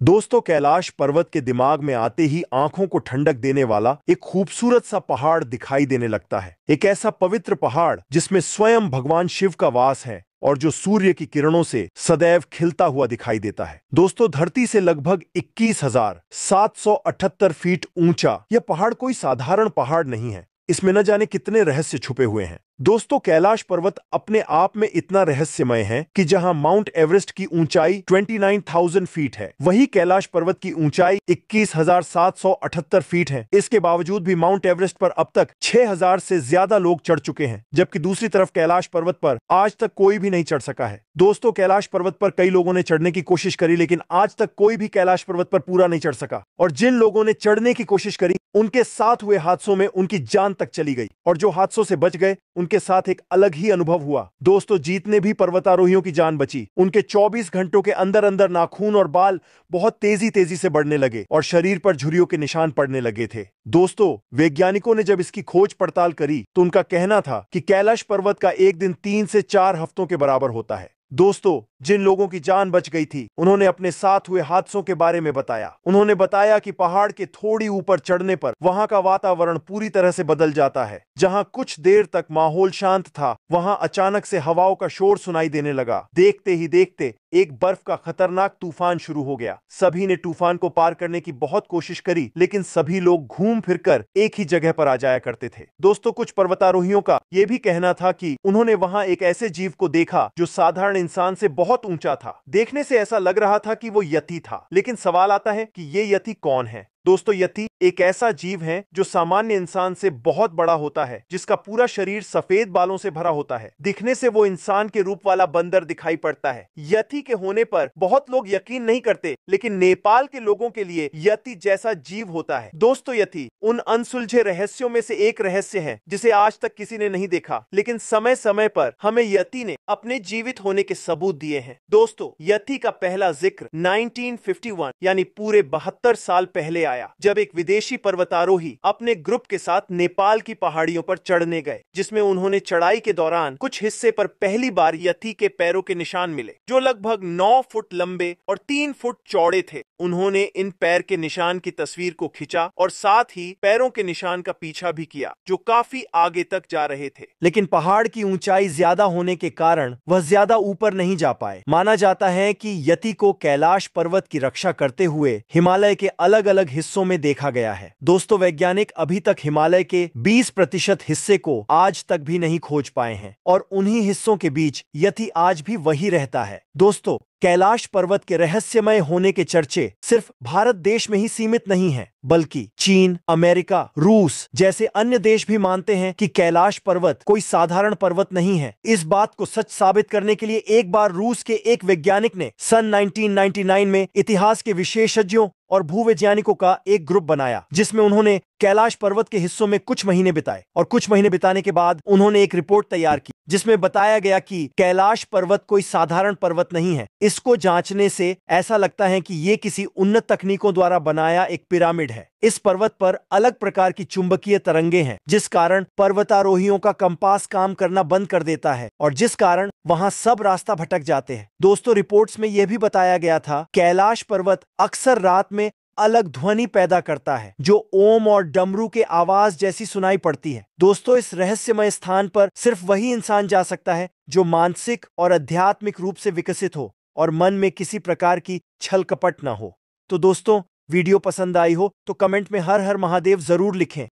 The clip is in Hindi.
दोस्तों, कैलाश पर्वत के दिमाग में आते ही आंखों को ठंडक देने वाला एक खूबसूरत सा पहाड़ दिखाई देने लगता है। एक ऐसा पवित्र पहाड़ जिसमें स्वयं भगवान शिव का वास है और जो सूर्य की किरणों से सदैव खिलता हुआ दिखाई देता है। दोस्तों, धरती से लगभग 21,778 फीट ऊंचा यह पहाड़ कोई साधारण पहाड़ नहीं है। इसमें न जाने कितने रहस्य छुपे हुए हैं। दोस्तों, कैलाश पर्वत अपने आप में इतना रहस्यमय है कि जहां माउंट एवरेस्ट की ऊंचाई 29,000 फीट है, वही कैलाश पर्वत की ऊंचाई 21,778 फीट है। इसके बावजूद भी माउंट एवरेस्ट पर अब तक 6,000 से ज्यादा लोग चढ़ चुके हैं, जबकि दूसरी तरफ कैलाश पर्वत पर आज तक कोई भी नहीं चढ़ सका है। दोस्तों, कैलाश पर्वत पर कई लोगों ने चढ़ने की कोशिश करी, लेकिन आज तक कोई भी कैलाश पर्वत पर पूरा नहीं चढ़ सका। और जिन लोगों ने चढ़ने की कोशिश करी, उनके साथ हुए हादसों में उनकी जान तक चली गई, और जो हादसों से बच गए उनके साथ एक अलग ही अनुभव हुआ। दोस्तों, जीतने भी पर्वतारोहियों की जान बची। उनके 24 घंटों के अंदर अंदर नाखून और बाल बहुत तेजी तेजी से बढ़ने लगे और शरीर पर झुर्रियों के निशान पड़ने लगे थे। दोस्तों, वैज्ञानिकों ने जब इसकी खोज पड़ताल करी तो उनका कहना था कि कैलाश पर्वत का एक दिन 3 से 4 हफ्तों के बराबर होता है। दोस्तों, जिन लोगों की जान बच गई थी, उन्होंने अपने साथ हुए हादसों के बारे में बताया। उन्होंने बताया कि पहाड़ के थोड़ी ऊपर चढ़ने पर वहां का वातावरण पूरी तरह से बदल जाता है। जहां कुछ देर तक माहौल शांत था, वहां अचानक से हवाओं का शोर सुनाई देने लगा। देखते ही देखते एक बर्फ का खतरनाक तूफान शुरू हो गया। सभी ने तूफान को पार करने की बहुत कोशिश करी, लेकिन सभी लोग घूम फिरकर एक ही जगह पर आ जाया करते थे। दोस्तों, कुछ पर्वतारोहियों का यह भी कहना था कि उन्होंने वहां एक ऐसे जीव को देखा जो साधारण इंसान से बहुत ऊंचा था। देखने से ऐसा लग रहा था कि वो यति था, लेकिन सवाल आता है कि ये यति कौन है। दोस्तों, यति एक ऐसा जीव है जो सामान्य इंसान से बहुत बड़ा होता है, जिसका पूरा शरीर सफेद बालों से भरा होता है। दिखने से वो इंसान के रूप वाला बंदर दिखाई पड़ता है। यति के होने पर बहुत लोग यकीन नहीं करते, लेकिन नेपाल के लोगों के लिए यति जैसा जीव होता है। दोस्तों, यति उन अनसुलझे रहस्यों में से एक रहस्य है जिसे आज तक किसी ने नहीं देखा, लेकिन समय समय पर हमें यति ने अपने जीवित होने के सबूत दिए हैं। दोस्तों, यति का पहला जिक्र 1951 यानी पूरे 72 साल पहले आया, जब एक विदेशी पर्वतारोही अपने ग्रुप के साथ नेपाल की पहाड़ियों पर चढ़ने गए, जिसमें उन्होंने चढ़ाई के दौरान कुछ हिस्से पर पहली बार यति के पैरों के निशान मिले, जो लगभग 9 फुट लंबे और 3 फुट चौड़े थे। उन्होंने इन पैर के निशान की तस्वीर को खींचा और साथ ही पैरों के निशान का पीछा भी किया, जो काफी आगे तक जा रहे थे। लेकिन पहाड़ की ऊंचाई ज्यादा होने के कारण वह ज्यादा ऊपर नहीं जा पाए। माना जाता है कि यति को कैलाश पर्वत की रक्षा करते हुए हिमालय के अलग अलग हिस्सों में देखा गया है। दोस्तों, वैज्ञानिक अभी तक हिमालय के 20% हिस्से को आज तक भी नहीं खोज पाए हैं, और उन्हीं हिस्सों के बीच यति आज भी वही रहता है। दोस्तों, कैलाश पर्वत के रहस्यमय होने के चर्चे सिर्फ भारत देश में ही सीमित नहीं हैं, बल्कि चीन, अमेरिका, रूस जैसे अन्य देश भी मानते हैं कि कैलाश पर्वत कोई साधारण पर्वत नहीं है। इस बात को सच साबित करने के लिए एक बार रूस के एक वैज्ञानिक ने सन 1999 में इतिहास के विशेषज्ञों और भूवैज्ञानिकों का एक ग्रुप बनाया, जिसमें उन्होंने कैलाश पर्वत के हिस्सों में कुछ महीने बिताए, और कुछ महीने बिताने के बाद उन्होंने एक रिपोर्ट तैयार की, जिसमें बताया गया कि कैलाश पर्वत कोई साधारण पर्वत नहीं है। इसको जांचने से ऐसा लगता है कि ये किसी उन्नत तकनीकों द्वारा बनाया एक पिरामिड है। इस पर्वत पर अलग प्रकार की चुंबकीय तरंगे हैं, जिस कारण पर्वतारोहियों का कंपास काम करना बंद कर देता है, और जिस कारण वहां सब रास्ता भटक जाते हैं। दोस्तों, रिपोर्ट्स में यह भी बताया गया था कैलाश पर्वत अक्सर रात में अलग ध्वनि पैदा करता है, जो ओम और डमरू के आवाज जैसी सुनाई पड़ती है। दोस्तों, इस रहस्यमय स्थान पर सिर्फ वही इंसान जा सकता है जो मानसिक और आध्यात्मिक रूप से विकसित हो और मन में किसी प्रकार की छल कपट न हो। तो दोस्तों, वीडियो पसंद आई हो तो कमेंट में हर हर महादेव जरूर लिखें।